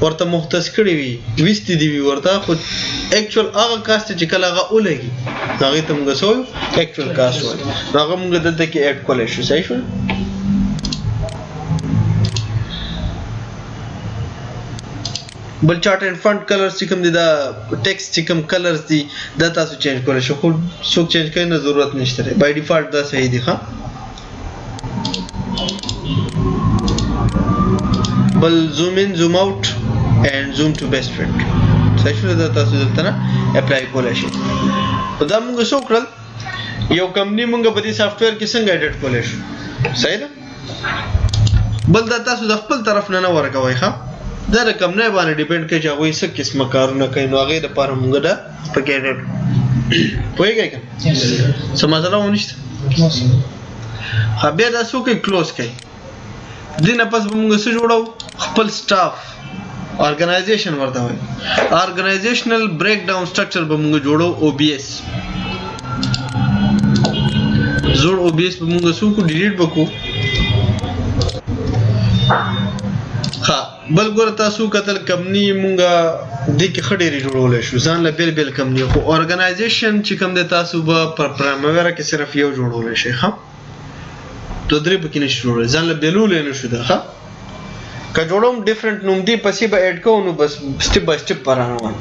ورته مختص کړی وي وستې دی وي ورته خو اکچوال هغه کاست چې کله هغه ولګي هغه ته موږ سو اکچوال کاست وایي هغه موږ دلته کې اډ کولای شو صحیح شو بل چارت اینڈ فونټ کلرز چې کوم دي دا ټیکسټ چې کوم کلرز دي دا تاسو چینج کولای شو خو څوک چینج کوي نه ضرورت نشته بای ډیفالت دا صحیح دي ها بل زوم ان زوم اوټ and zoom to best friend صحیح شو دا تاسو دلته نه اپلای کولای شئ دا موږ څو کړل یو کمپنی موږ په دې سافټویر کې څنګه ایډیټ کولای شو صحیح ده بل دا تاسو د خپل طرف نه ورکوي ښا دا رقم نه باندې ډیپند کوي چې هغه څه قسمه کارونه کوي نو هغه د لپاره موږ دا پکې ایډیټ پوهیږئ که څه مسله ونشته بیا دا څو کې کلوز کوي دې نه پس به موږ څه جوړو خپل سټاف organization ورته وایي organizational breakdown structure به موږ جوړو OBS زوړ OBS به موږ څو کو ډیلیټ وکړو ها بل ګور تاسو کتل کمپنی موږ د کې خډيري جوړولای شو ځان له بیل بیل کمپنی خو organization چې کوم د تاسو په پرامویرا کې صرف یو جوړولای شي ها تو درې پکې نشو جوړول ځان له بیلول نه شو ده ها که جوړوم ډیفرنٹ نوم دی پسې به اډ کوو نو بس سټپ بای سټپ پر روان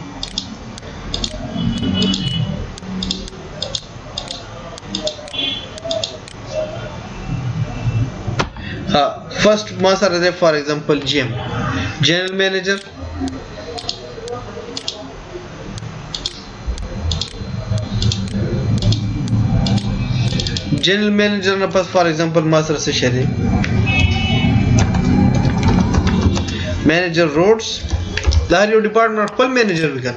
ها فرست ما سره ده فار ایگزامپل GM جنرال مینیجر جنرال مینیجر نه پس فار ایگزامپل ما سره څه شری manager roads دا یو ډپارټمنټ خپل مینیجر وکړ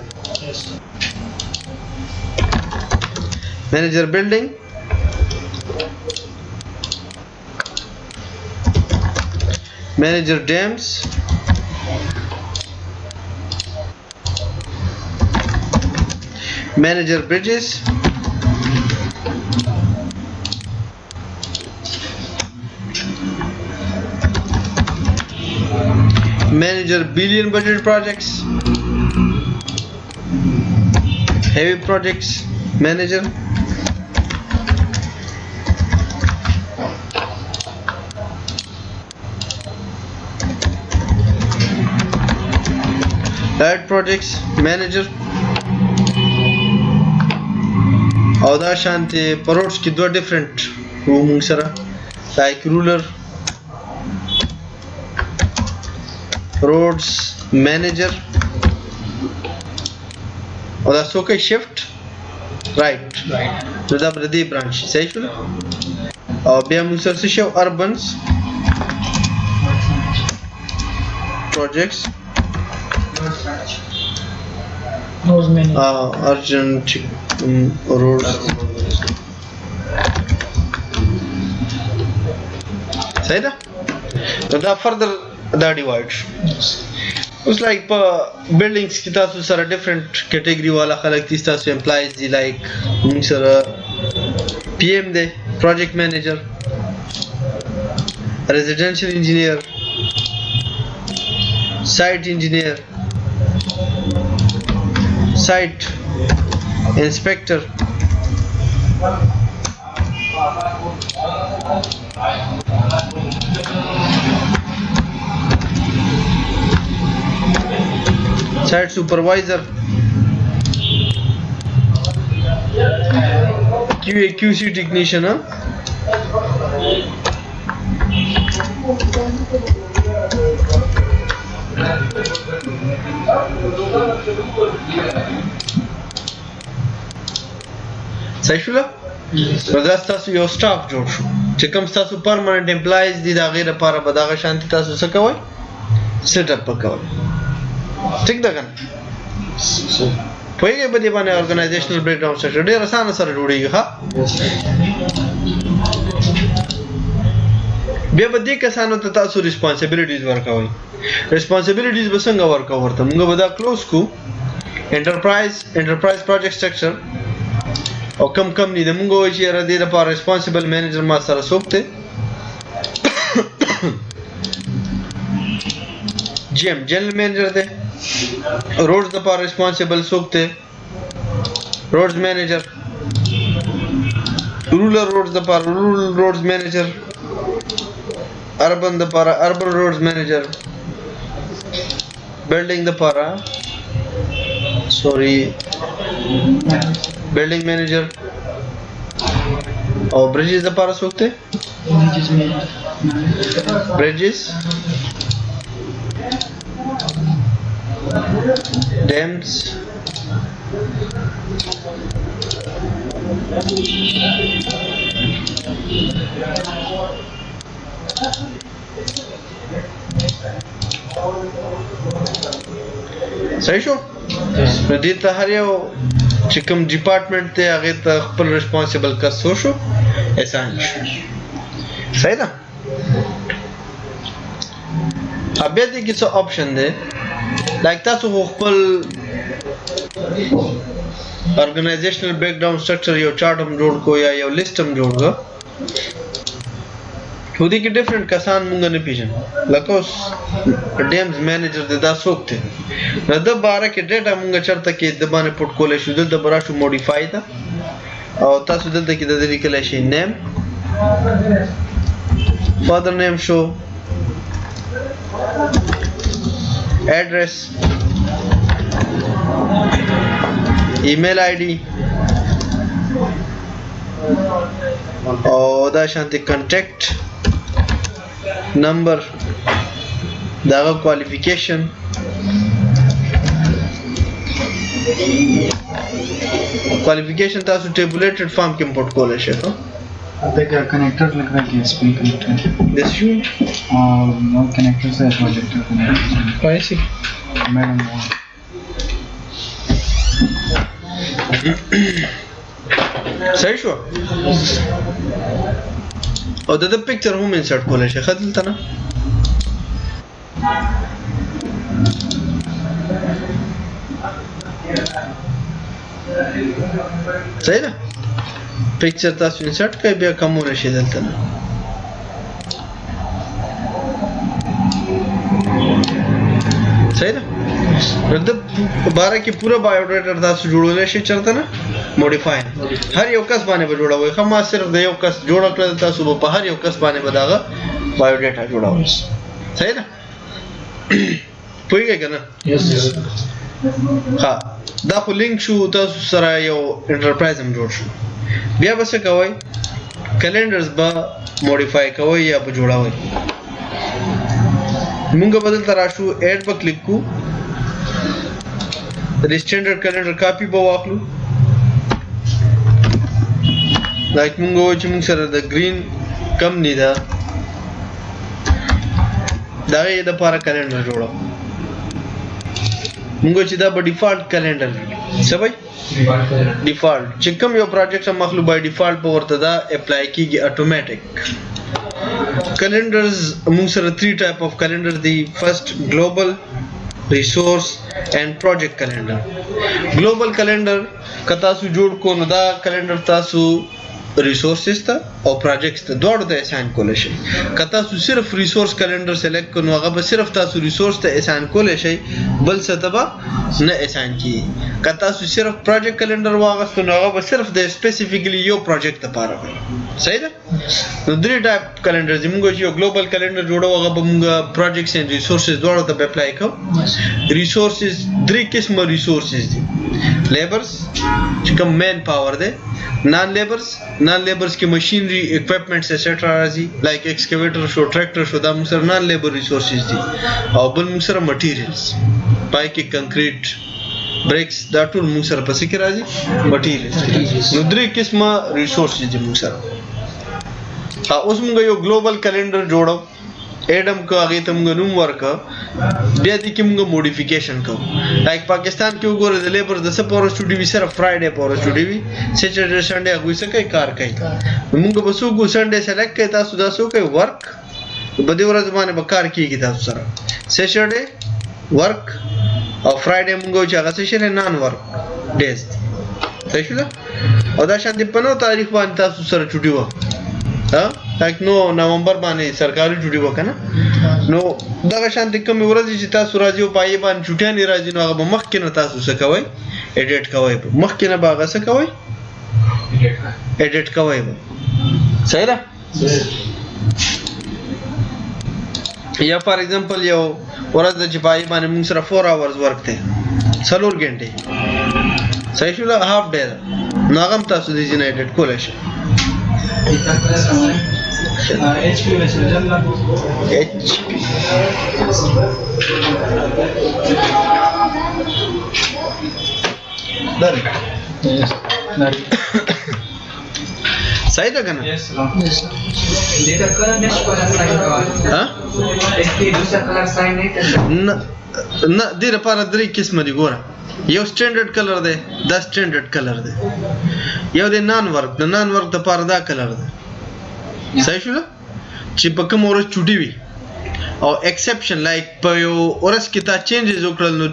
manager building manager dams manager bridges manager billion budget projects heavy projects manager light projects manager او دا شانتي پروډس کې دوه ډیفرنٹ روم سره لایک رولر roads manager or that's okay shift right so da bradi branch صحیح شو او بیا موږ سره شو urbans projects urgent roads صحیح ده دا further دا ډیوایډ اوس لایک په بلډینګز کې تاسو سره ډیفرنٹ کیټګری والا خلک دي تاسو امپلایز دي لایک موږ سره PM دی پروجیکټ مینیجر ریزیډنشل انجینیر سایټ انجینیر سایټ انسپیکټر site supervisor QA QC technician صحیح شو دا تاسو یو سټاف جوړ شو چې کوم تاسو پرمننت امپلایز دي دا غیر لپاره به دا شانتي تاسو څه کوئ سیټ اپ وکوئ ٹھیک ده کنه پوهیږئ په دې باندې ارګنایزیشنل بریک ډاون سټرکچر ډېر اسانه سره جوړیږي ها بیا به دې کسانو ته تاسو ریسپانسیبিলিټیز ورکوئ ریسپانسیبিলিټیز به څنګه ورکوو ورته موږ به دا کلوز کو انټرپرایز پروجیکټ سټرکچر او کم نه د موږ وایي چې را دې لپاره ریسپانسیبل مینیجر ما سره څوک دی GM general manager دی roads لپاره responsible څوک دی roads manager rural roads لپاره rural roads manager urban لپاره urban roads manager building لپاره building manager او bridges لپاره څوک دی bridges dams صحیح شو نو دې ته هر یو چې کوم ډپارټمنټ ته هغه ته خپل ریسپانسیبل کس شو اسان شو صحیح ده بیا دې کې څه آپشن دی لایک تاسو خپل organizational breakdown structure یو چارت هم جوړ کو یا یو لیست هم جوړ کو خو دې کې ډیفرنٹ کسان مونږ نه پیژنو لکه اوس ډیمز مینیجر د دا څوک دی نو د باره کې ډیټا مونږ چرته کې د باندې پټ کولای شو دلته برا شو موډیفای تا او تاسو دلته کې د دې لیکلای شي نیم فادر نیم شو ایڈریس ایمیل آئی ڈی او دا شانتی کنٹیکٹ نمبر داغه کوالیفیکیشن تاسو ټیبولیټډ فارم کې امپورټ کولای شئ देखा कनेक्टर लग रहा है USB connector this you know connector से projector connector ऐसे मैडम सही شو او د پکچر هم انسرټ کولای شي خدل ته نه صحیح ده پکچر تاسو انسرټ کوي بیا کومول شي دلته نه صحیح ده د باره کې پورا بایوډاټا تاسو جوړولای شي چرته نه موډیفای هر یو کس باندې به جوړوي خو ما صرف د یو کس جوړ کړل تاسو په هر یو کس باندې به داغه بایوډاټا جوړوي صحیح ده پوهیږئ کنه यस ها دا خو لینک شو تاسو سره یو انټرپرایز هم جوړ شو بیا به څه کوئ کیلنډرز به موډیفای کوئ یا به جوړوئ مونږ به دلته راشو ایډ به کلیک کو د سټینډرډ کیلنډر کاپی به واخلو لایک مونږ وایو چې مونږ سره د گرین کمپنی ده دا یې د لپاره کیلنډر جوړو مونږ چې دا به ډیفالت کیلنډر څه وایي ډیفالت چې کوم یو پروجیکټ مخلو بای ډیفالت په ورته دا اپلای کیږي اتوماتیک calendars among sir three type of calendar the first global resource and project calendar global calendar kata su jod ko no da calendar tasu resources ta او projects ته دوړ د اساین کول شي کته سو صرف ریسورس کیلنډر سلیکټ کړو هغه به صرف تاسو ریسورس ته اساین کول شي بل څه ته نه اساین کی کته سو صرف پروجیکټ کیلنډر واغستو هغه به صرف د سپیسیفیکلی یو پروجیکټ لپاره وي صحیح ده نو درې ټایپ کیلنډر زموږ یو ګلوبل کیلنډر جوړو هغه به موږ پروجیکټس اند ریسورسز دوړ ته اپلای کوو ریسورسز درې قسمه ریسورسز دي لیبرز چې کوم مین پاور ده non labors کې ماشينري equipments etc راځي لایک excavator شو tractor شو دا موږ سره non labor resources دي او بل موږ سره materials پای کې concrete bricks دا ټول موږ سره پسې کې راځي materials نو درې قسمه resources دي موږ سره اوس موږ یو global calendar جوړو ایډم کو هغه ته موږ نوم ورکا بیا دې کې موږ موډیفیکیشن کوو لایک پاکستان کې وګوره د لیبر د سپور سټوډیو وی سره فرایډے پور سټوډیو وی سیټرډے سنډے هغه څه کوي کار کوي موږ به سو ګو سنډے سلیکټ کړئ تاسو دا سو کوي ورک بده ورځ باندې به کار کیږي تاسو سره سیټرډے ورک او فرایډے موږ چې هغه څه شری نان ورک ډیز صحیح ده او دا شان دې په نو تاریخ باندې تاسو سره چټي و ها لکه نو نومبر باندې سرکاري ډیوټي وکنه نو دغه شانتي کوم ورځ چې تاسو راځي او پای باندې چټیانې راځي نو هغه مخکې نه تاسو څه کوئ ایډیټ کوئ مخکې نه باغه څه کوئ ایډیټ کوئ صحیح ده یا فار ایگزامپل یو ورځ د چې پای باندې موږ سره 4 hours ورک دی 4 غنټې صحیح شو هاف ډے نو هغه تاسو د دې نه ایډیټ کولای شئ HP messenger na HP dare yes dare صحیح ده کنه yes लेकर colour next colour sign करवा ها इसके दूसरा colour sign नहीं कर نه نه دې لپاره درې قسم دي ګوره یو سټانډرډ کلر دی دا سټانډرډ کلر دی یو د نان ورک د نان ورک لپاره دا کلر دی صحیح شو چې په کوم ورځ چټي وي او ایکسپشن لایک په یو ورځ کې تا چینجز وکړل نو